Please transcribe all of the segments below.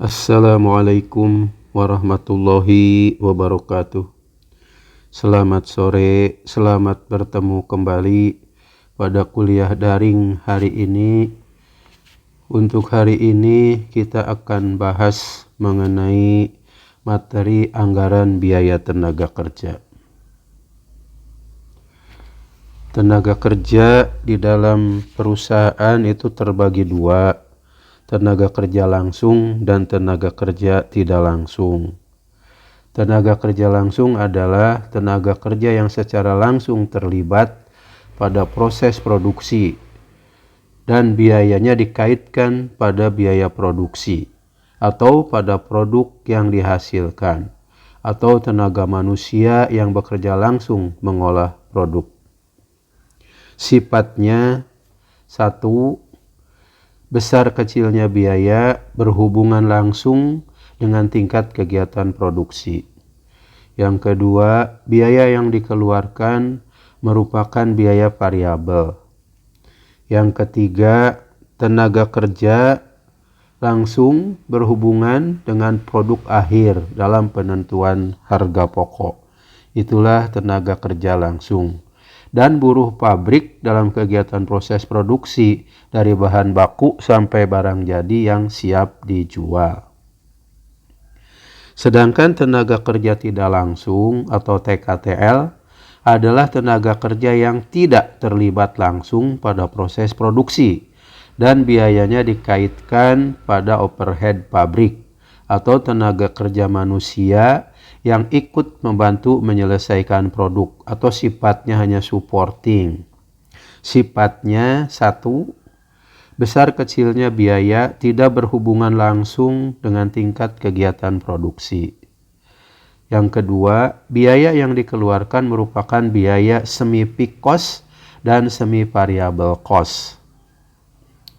Assalamualaikum warahmatullahi wabarakatuh. Selamat sore, selamat bertemu kembali pada kuliah daring hari ini. Untuk hari ini kita akan bahas mengenai materi anggaran biaya tenaga kerja. Tenaga kerja di dalam perusahaan itu terbagi dua, tenaga kerja langsung dan tenaga kerja tidak langsung. Tenaga kerja langsung adalah tenaga kerja yang secara langsung terlibat pada proses produksi dan biayanya dikaitkan pada biaya produksi atau pada produk yang dihasilkan, atau tenaga manusia yang bekerja langsung mengolah produk. Sifatnya: 1. Besar kecilnya biaya berhubungan langsung dengan tingkat kegiatan produksi. Yang kedua, biaya yang dikeluarkan merupakan biaya variabel. Yang ketiga, tenaga kerja langsung berhubungan dengan produk akhir dalam penentuan harga pokok. Itulah tenaga kerja langsung. Dan buruh pabrik dalam kegiatan proses produksi dari bahan baku sampai barang jadi yang siap dijual. Sedangkan tenaga kerja tidak langsung atau TKTL adalah tenaga kerja yang tidak terlibat langsung pada proses produksi dan biayanya dikaitkan pada overhead pabrik atau tenaga kerja manusia yang ikut membantu menyelesaikan produk atau sifatnya hanya supporting. Sifatnya: 1. Besar kecilnya biaya tidak berhubungan langsung dengan tingkat kegiatan produksi. Yang kedua, biaya yang dikeluarkan merupakan biaya semi-fixed cost dan semi-variable cost.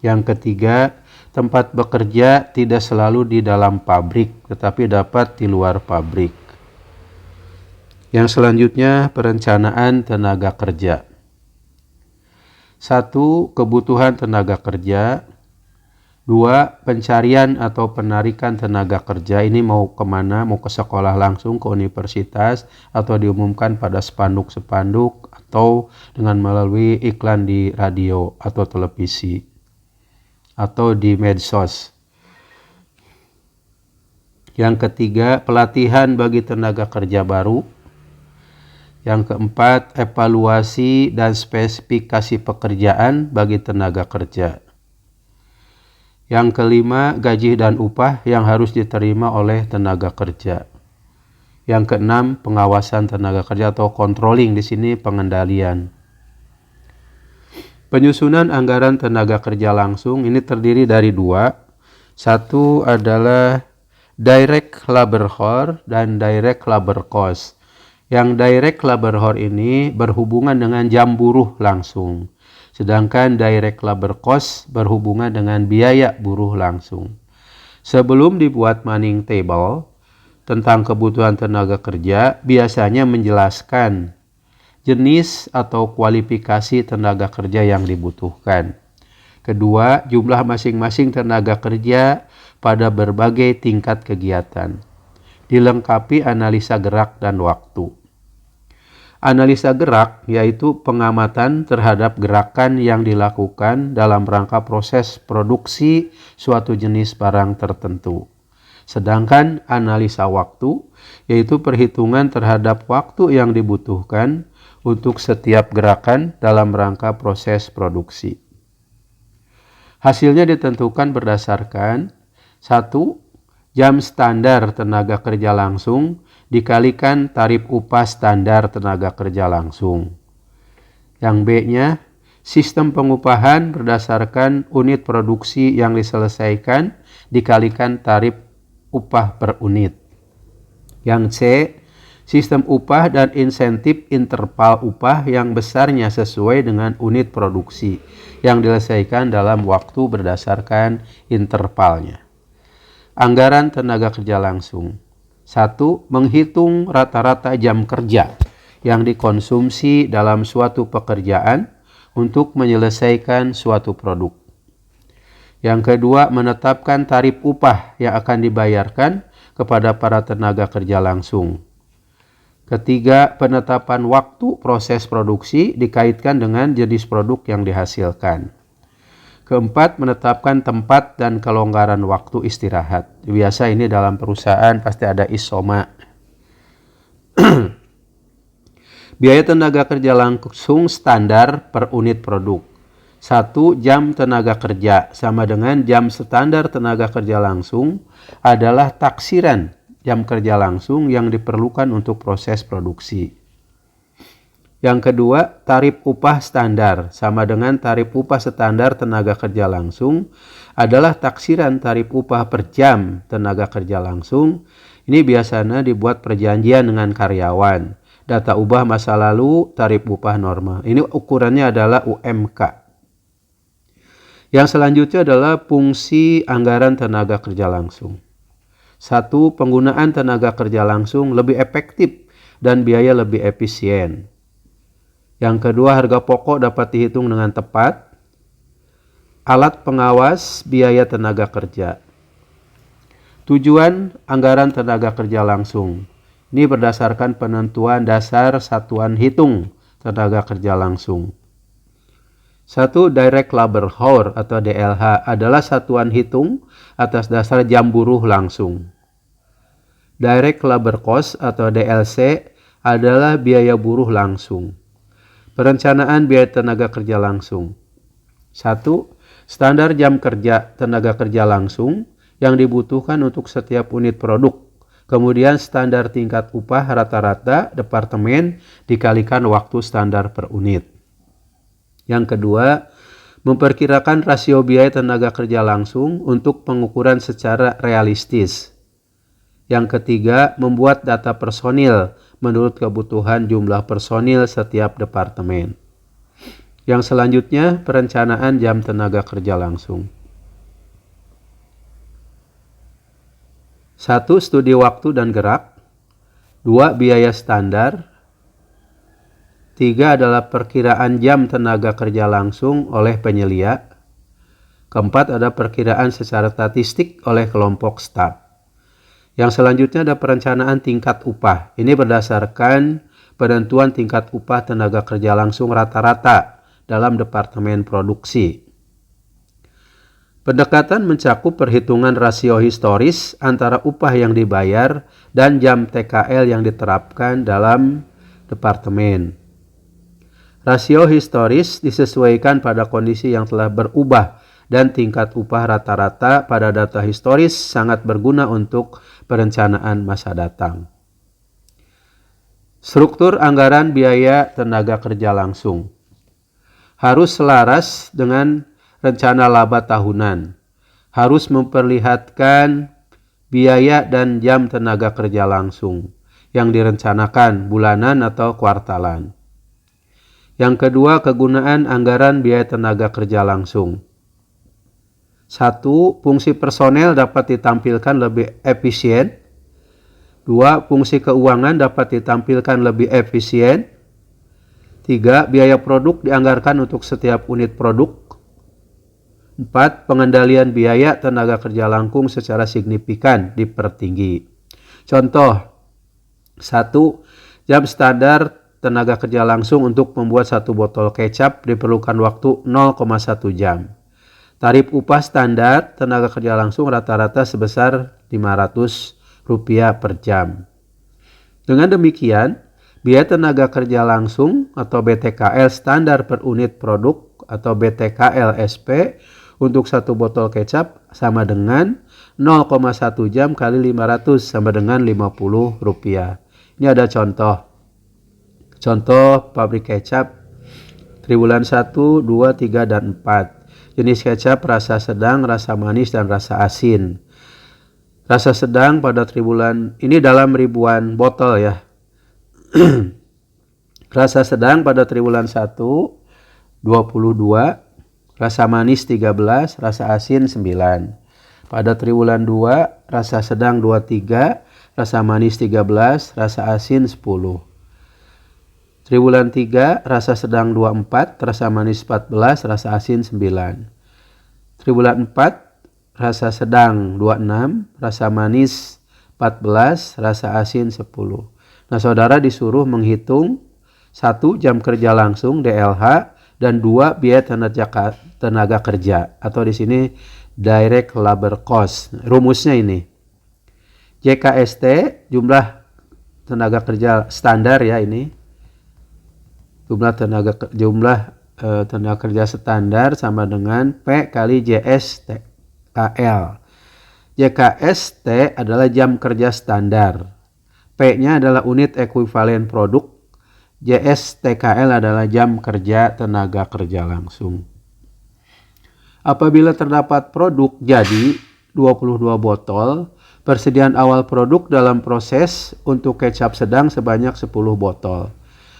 Yang ketiga, tempat bekerja tidak selalu di dalam pabrik, tetapi dapat di luar pabrik. Yang selanjutnya, perencanaan tenaga kerja. 1. Kebutuhan tenaga kerja. 2. Pencarian atau penarikan tenaga kerja. Ini mau kemana? Mau ke sekolah langsung, ke universitas, atau diumumkan pada spanduk-spanduk, atau dengan melalui iklan di radio atau televisi, atau di medsos. Yang ketiga, pelatihan bagi tenaga kerja baru. Yang keempat, evaluasi dan spesifikasi pekerjaan bagi tenaga kerja. Yang kelima, gaji dan upah yang harus diterima oleh tenaga kerja. Yang keenam, pengawasan tenaga kerja atau controlling, di sini pengendalian. Penyusunan anggaran tenaga kerja langsung ini terdiri dari dua. Satu adalah direct labor hour dan direct labor cost. Yang direct labor hour ini berhubungan dengan jam buruh langsung, sedangkan direct labor cost berhubungan dengan biaya buruh langsung. Sebelum dibuat manning table tentang kebutuhan tenaga kerja, biasanya menjelaskan jenis atau kualifikasi tenaga kerja yang dibutuhkan. Kedua, jumlah masing-masing tenaga kerja pada berbagai tingkat kegiatan. Dilengkapi analisa gerak dan waktu. Analisa gerak yaitu pengamatan terhadap gerakan yang dilakukan dalam rangka proses produksi suatu jenis barang tertentu. Sedangkan analisa waktu yaitu perhitungan terhadap waktu yang dibutuhkan untuk setiap gerakan dalam rangka proses produksi. Hasilnya ditentukan berdasarkan: 1. Jam standar tenaga kerja langsung dikalikan tarif upah standar tenaga kerja langsung. Yang B-nya, sistem pengupahan berdasarkan unit produksi yang diselesaikan dikalikan tarif upah per unit. Yang C, sistem upah dan insentif interval upah yang besarnya sesuai dengan unit produksi yang diselesaikan dalam waktu berdasarkan intervalnya. Anggaran tenaga kerja langsung. 1. Menghitung rata-rata jam kerja yang dikonsumsi dalam suatu pekerjaan untuk menyelesaikan suatu produk. Yang kedua, menetapkan tarif upah yang akan dibayarkan kepada para tenaga kerja langsung. Ketiga, penetapan waktu proses produksi dikaitkan dengan jenis produk yang dihasilkan. Keempat, menetapkan tempat dan kelonggaran waktu istirahat. Biasa ini dalam perusahaan pasti ada isoma. Biaya tenaga kerja langsung standar per unit produk. 1 jam tenaga kerja sama dengan jam standar tenaga kerja langsung adalah taksiran jam kerja langsung yang diperlukan untuk proses produksi. Yang kedua, tarif upah standar sama dengan tarif upah standar tenaga kerja langsung adalah taksiran tarif upah per jam tenaga kerja langsung. Ini biasanya dibuat perjanjian dengan karyawan. Data ubah masa lalu, tarif upah normal. Ini ukurannya adalah UMK. Yang selanjutnya adalah fungsi anggaran tenaga kerja langsung. 1. Penggunaan tenaga kerja langsung lebih efektif dan biaya lebih efisien. Yang kedua, harga pokok dapat dihitung dengan tepat. Alat pengawas biaya tenaga kerja. Tujuan anggaran tenaga kerja langsung. Ini berdasarkan penentuan dasar satuan hitung tenaga kerja langsung. 1. Direct Labor Hour atau DLH adalah satuan hitung atas dasar jam buruh langsung. Direct Labor Cost atau DLC adalah biaya buruh langsung. Perencanaan biaya tenaga kerja langsung. 1. Standar jam kerja tenaga kerja langsung yang dibutuhkan untuk setiap unit produk. Kemudian standar tingkat upah rata-rata departemen dikalikan waktu standar per unit. Yang kedua, memperkirakan rasio biaya tenaga kerja langsung untuk pengukuran secara realistis. Yang ketiga, membuat data personil menurut kebutuhan jumlah personil setiap departemen. Yang selanjutnya, perencanaan jam tenaga kerja langsung. 1. Studi waktu dan gerak. 2. Biaya standar. 3 adalah perkiraan jam tenaga kerja langsung oleh penyelia. Keempat ada perkiraan secara statistik oleh kelompok staf. Yang selanjutnya ada perencanaan tingkat upah. Ini berdasarkan penentuan tingkat upah tenaga kerja langsung rata-rata dalam departemen produksi. Pendekatan mencakup perhitungan rasio historis antara upah yang dibayar dan jam TKL yang diterapkan dalam departemen. Rasio historis disesuaikan pada kondisi yang telah berubah dan tingkat upah rata-rata pada data historis sangat berguna untuk perencanaan masa datang. Struktur anggaran biaya tenaga kerja langsung harus selaras dengan rencana laba tahunan, harus memperlihatkan biaya dan jam tenaga kerja langsung yang direncanakan bulanan atau kuartalan. Yang kedua, kegunaan anggaran biaya tenaga kerja langsung. 1. Fungsi personel dapat ditampilkan lebih efisien. 2. Fungsi keuangan dapat ditampilkan lebih efisien. 3. Biaya produk dianggarkan untuk setiap unit produk. 4. Pengendalian biaya tenaga kerja langsung secara signifikan dipertinggi. Contoh, 1. Jam standar tenaga kerja langsung untuk membuat 1 botol kecap diperlukan waktu 0,1 jam. Tarif upah standar tenaga kerja langsung rata-rata sebesar Rp500 per jam. Dengan demikian, biaya tenaga kerja langsung atau BTKL standar per unit produk atau BTKL SP untuk 1 botol kecap sama dengan 0,1 jam kali 500 sama dengan Rp50. Ini ada contoh. Contoh pabrik kecap triwulan 1, 2, 3, dan 4. Jenis kecap rasa sedang, rasa manis, dan rasa asin. Rasa sedang pada triwulan ini dalam ribuan botol ya. Rasa sedang pada triwulan 1, 22. Rasa manis 13, rasa asin 9. Pada triwulan 2, rasa sedang 23, rasa manis 13, rasa asin 10. Triwulan 3, rasa sedang 24, rasa manis 14, rasa asin 9. Triwulan 4, rasa sedang 26, rasa manis 14, rasa asin 10. Nah, saudara disuruh menghitung 1 jam kerja langsung DLH dan 2 biaya tenaga kerja atau di sini direct labor cost. Rumusnya ini. JKST jumlah tenaga kerja standar ya ini. Jumlah tenaga kerja standar sama dengan P kali JSTKL. JKST adalah jam kerja standar. P-nya adalah unit ekuivalen produk. JSTKL adalah jam kerja tenaga kerja langsung. Apabila terdapat produk jadi 22 botol, persediaan awal produk dalam proses untuk kecap sedang sebanyak 10 botol.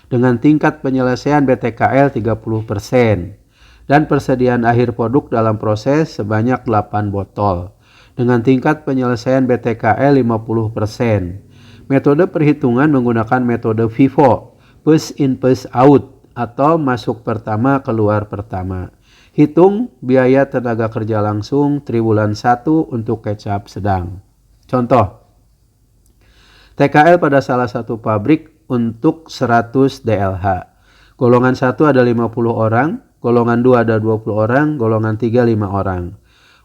Dengan tingkat penyelesaian BTKL 30% dan persediaan akhir produk dalam proses sebanyak 8 botol. Dengan tingkat penyelesaian BTKL 50%. Metode perhitungan menggunakan metode FIFO, first in first out atau masuk pertama keluar pertama. Hitung biaya tenaga kerja langsung triwulan 1 untuk kecap sedang. Contoh, TKL pada salah satu pabrik untuk 100 DLH. Golongan 1 ada 50 orang, golongan 2 ada 20 orang, golongan 3 5 orang.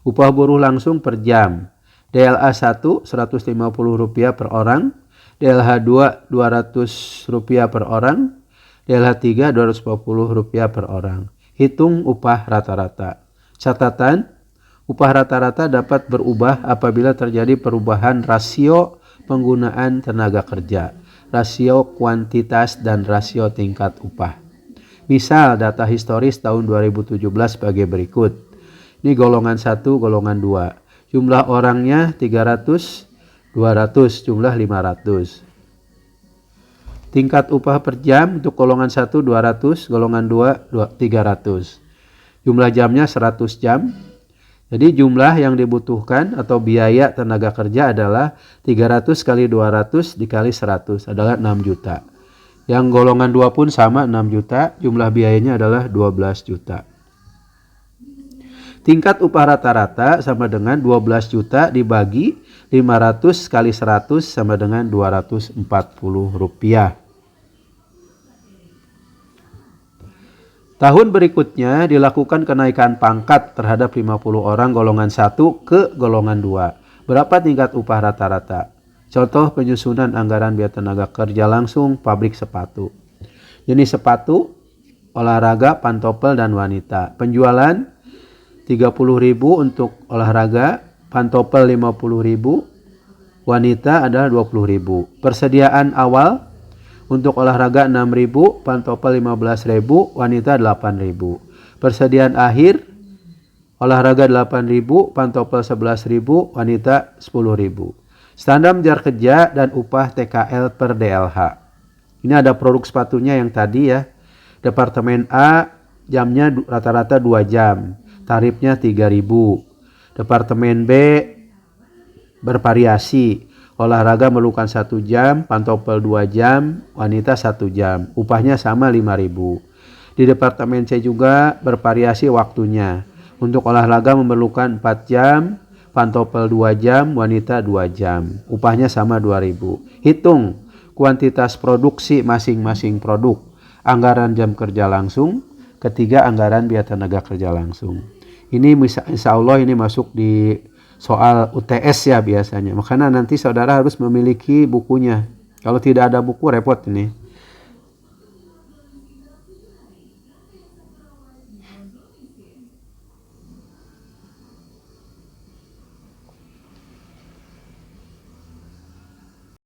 Upah buruh langsung per jam. DLH 1 Rp150 per orang, DLH 2 Rp200 per orang, DLH 3 Rp250 per orang. Hitung upah rata-rata. Catatan, upah rata-rata dapat berubah apabila terjadi perubahan rasio penggunaan tenaga kerja, rasio kuantitas, dan rasio tingkat upah. Misal data historis tahun 2017 sebagai berikut. Ini golongan 1, golongan 2. Jumlah orangnya 300, 200, jumlah 500. Tingkat upah per jam untuk golongan 1 200, golongan 2 300. Jumlah jamnya 100 jam. Jadi jumlah yang dibutuhkan atau biaya tenaga kerja adalah 300 kali 200 dikali 100 adalah 6 juta. Yang golongan 2 pun sama 6 juta, jumlah biayanya adalah 12 juta. Tingkat upah rata-rata sama dengan 12 juta dibagi 500 kali 100 sama dengan Rp240. Tahun berikutnya dilakukan kenaikan pangkat terhadap 50 orang golongan 1 ke golongan 2. Berapa tingkat upah rata-rata? Contoh penyusunan anggaran biaya tenaga kerja langsung pabrik sepatu. Jenis sepatu, olahraga, pantopel, dan wanita. Penjualan 30.000 untuk olahraga, pantopel 50.000, wanita adalah 20.000. Persediaan awal untuk olahraga 6.000, pantopel 15.000, wanita 8.000. Persediaan akhir olahraga 8.000, pantopel 11.000, wanita 10.000. Standar jam kerja dan upah TKL per DLH. Ini ada produk sepatunya yang tadi ya. Departemen A jamnya rata-rata 2 jam. Tarifnya 3.000. Departemen B bervariasi. Olahraga memerlukan 1 jam, pantopel 2 jam, wanita 1 jam. Upahnya sama 5.000. Di Departemen C juga bervariasi waktunya. Untuk olahraga memerlukan 4 jam, pantopel 2 jam, wanita 2 jam. Upahnya sama 2.000. Hitung kuantitas produksi masing-masing produk. Anggaran jam kerja langsung. Ketiga, anggaran biaya tenaga kerja langsung. Ini insya Allah ini masuk di soal UTS ya biasanya. Makanya nanti saudara harus memiliki bukunya. Kalau tidak ada buku repot ini.